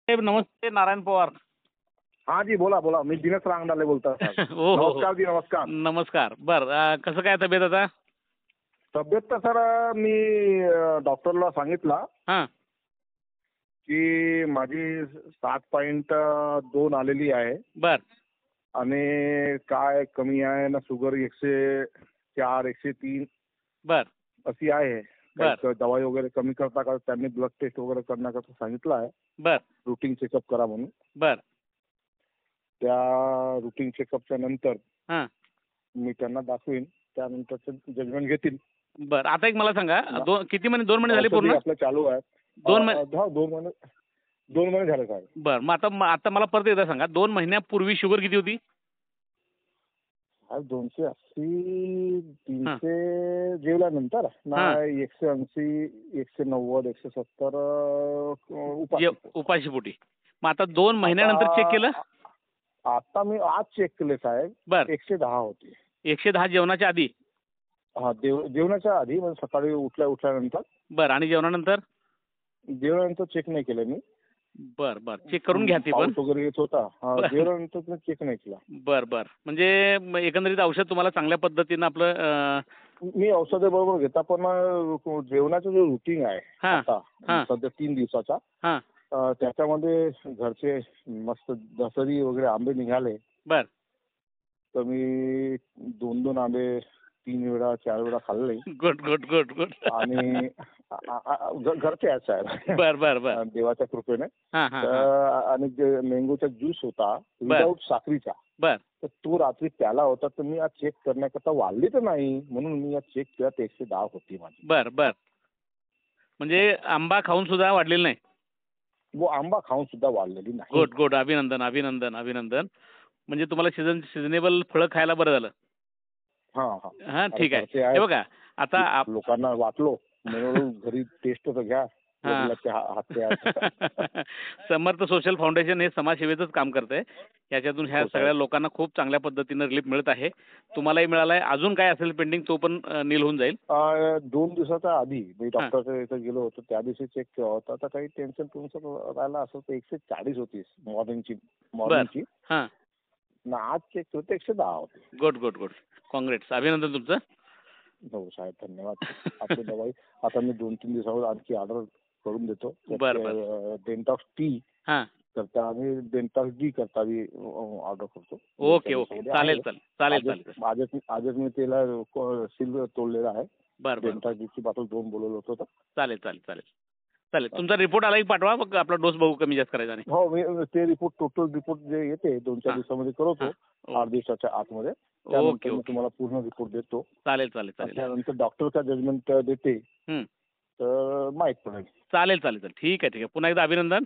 साहेब नमस्ते. नारायण पवार. हाँ जी, बोला बोला. मी दिनेश रांगडाले बोलतो साहेब. हो हो नमस्कार जी, हो. नमस्कार. नमस्कार. बर कसं काय तब्येत आता? तब्येत तर सर मी डॉक्टरला सांगितलं हां. की माझी 7.2 आलेली आहे बर आणि काय कमी आहे ना, शुगर 104 103 बर अशी आहे. बर काही दवाई वगैरे कमी करता का त्यांनी ब्लड टेस्ट वगैरे करण्याकरता सांगितलं आहे. बर रुटीन चेकअप करा म्हणून. बर त्या रुटीन चेकअपच्या नंतर हां. मी त्यांना दाखवीन, त्यानंतर जजमेंट घेतील. बर आता एक मला सांगा, किती महिने 2 महिने झाले औषधी पूर्ण? आपलं चालू आहे. 2 महिने. हा 2 महिने झाले साहेब. बर मग आता मला परत एकदा सांगा, 2 महिन्यापूर्वी शुगर किती होती? आज 280 हां 300 जेवल्यानंतर ना, हां. 180 190 170 उपाशी. उपाशी पोटी. मग आता 2 महिन्यानंतर चेक केलं? आता मी आज चेक केले साहेब. बर 110 होती. 110 जेवणाच्या आधी? हा जेवणाच्या आधी, म्हणजे सकाळी उठल्यानंतर. बर आणि जेवणानंतर? जेवणानंतर चेक नाही केलं मी. बर बर चेक करून घ्या ती पण. पाऊस वगैरे येत होता. बर जेवणानंतर मी चेक नाही केला. बर बर म्हणजे एकंदरीत औषध तुम्हाला चांगल्या पद्धतीनं आपलं मी औषधे बरोबर घेता, पण जेवणाचं जे रुटीन आहे हां आता हां सध्या 3 दिवसाचा, हां. त्याच्यामध्ये घरचे मस्त दसरी वगैरे आंबे निघाले, बर तर मी 2-2 आंबे 3 वेळा 4 वेळा खाल्ले. Good good good good. आणि घरचे आहेत साहेब. बर बर बर देवाच्या कृपेने. हां हां तर हां. आणि जे मँगोचा ज्यूस होता बर विदाऊट साखरीचा, बर तर तो रात्री प्याला होता. तर मी आज चेक करण्याकरता वाढली तर नाही, म्हणून मी आज चेक केला तर 110 होती माझी. बर बर म्हणजे आंबा खाऊन सुद्धा वाढलेलं नाही? वो आंबा खाऊन सुद्धा वाढलेली नाही. Good good. अभिनंदन अभिनंदन अभिनंदन. म्हणजे तुम्हाला सिजनेबल फळं खायला बरं झालं. हा हा. हां अरे ठीक आहे. घरचे हे आहेत, बघा आता लोकांना वाटलो म्हणून घरी टेस्ट तर घ्या. हां. वडिलांच्या हातचे आहेत. समर्थ सोशल फाउंडेशन हे समाजसेवेचंच काम करतंय. याच्यातून ह्या हो साहेब. सगळ्या लोकांना खूप चांगल्या पद्धतीनं रिलीफ मिळत आहे. तुम्हालाही मिळाला आहे. अजून काय असेल पेंडिंग तो पण नील होऊन जाईल. 2 दिवसाच्या आधी मी हां डॉक्टरच्या इथे गेलो होतो, त्या दिवशी चेक केला होता. तर काही टेन्शन तुमचं राहिलं असं तर 140 होती बर मॉर्निंगची. हां. आज चेक केलं तर 110 होती. Good good good. काँग्रेट्स. अभिनंदन तुमचं. हो साहेब, धन्यवाद. आपली दवाई आता मी 2-3 दिवसावर आणखी ऑर्डर करून देतो. बर बर डेंटॉक्स टी हां. करता आणि डेंटॉक्स डी करता मी ऑर्डर करतो. Okay 2-4 okay. दिवसामध्ये चालेल आहे. चालेल चालेल चालेल. आजच मी त्याला सील तोडलेला आहे. बर बर डेंटॉक्स डीची बॉटल 2 बोलवलं होतं तर. चालेल चालेल चालेल चालेल. तुमचा रिपोर्ट आला की पाठवा, मग आपला डोस बघू कमी जास्त करायचा नाही. हो, मी ते टोटल रिपोर्ट जे येते 2-4 हां दिवसामध्ये करतो. हां. 8 दिवसाच्या आतमध्ये. ओके त्यानंतर मी ओके. तुम्हाला पूर्ण रिपोर्ट देतो. चालेल चालेल चालेल. त्यानंतर डॉक्टर का जजमेंट देते हं. तर माहीत पडेल. चालेल चालेल चालेल. ठीक आहे ठीक आहे. पुन्हा एकदा अभिनंदन.